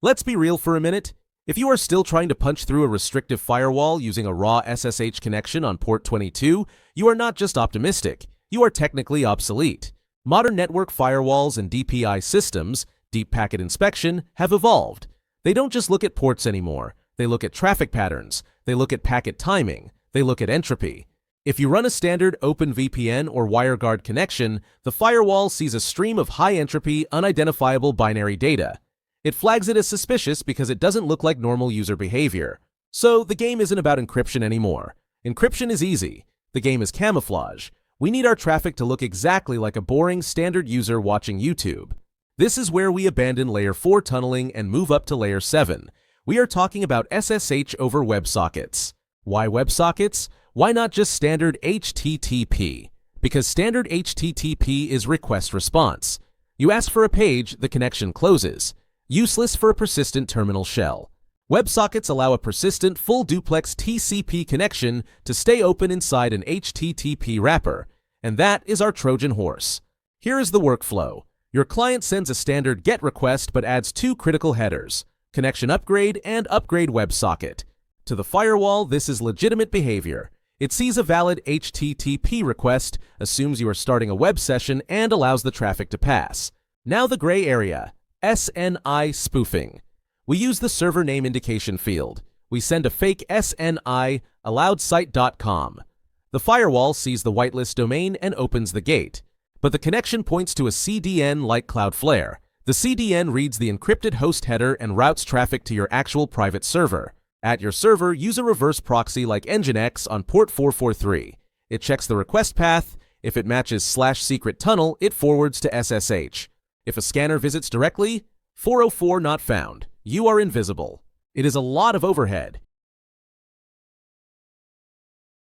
Let's be real for a minute. If you are still trying to punch through a restrictive firewall using a raw SSH connection on port 22, you are not just optimistic, you are technically obsolete. Modern network firewalls and DPI systems, deep packet inspection, have evolved. They don't just look at ports anymore. They look at traffic patterns. They look at packet timing. They look at entropy. If you run a standard OpenVPN or WireGuard connection, the firewall sees a stream of high-entropy, unidentifiable binary data. It flags it as suspicious because it doesn't look like normal user behavior. So the game isn't about encryption anymore. Encryption is easy. The game is camouflage. We need our traffic to look exactly like a boring standard user watching YouTube. This is where we abandon Layer 4 tunneling and move up to Layer 7. We are talking about SSH over WebSockets. Why WebSockets? Why not just standard HTTP? Because standard HTTP is request response. You ask for a page, the connection closes. Useless for a persistent terminal shell. WebSockets allow a persistent full duplex TCP connection to stay open inside an HTTP wrapper, and that is our Trojan horse. Here is the workflow. Your client sends a standard GET request but adds two critical headers, connection upgrade and upgrade WebSocket. To the firewall, this is legitimate behavior. It sees a valid HTTP request, assumes you are starting a web session, and allows the traffic to pass. Now the gray area. SNI spoofing. We use the server name indication field. We send a fake SNI alloudsite.com. The firewall sees the whitelist domain and opens the gate. But the connection points to a CDN like Cloudflare. The CDN reads the encrypted host header and routes traffic to your actual private server. At your server, use a reverse proxy like Nginx on port 443. It checks the request path. If it matches /secret tunnel, it forwards to SSH. If a scanner visits directly, 404 not found. You are invisible. It is a lot of overhead.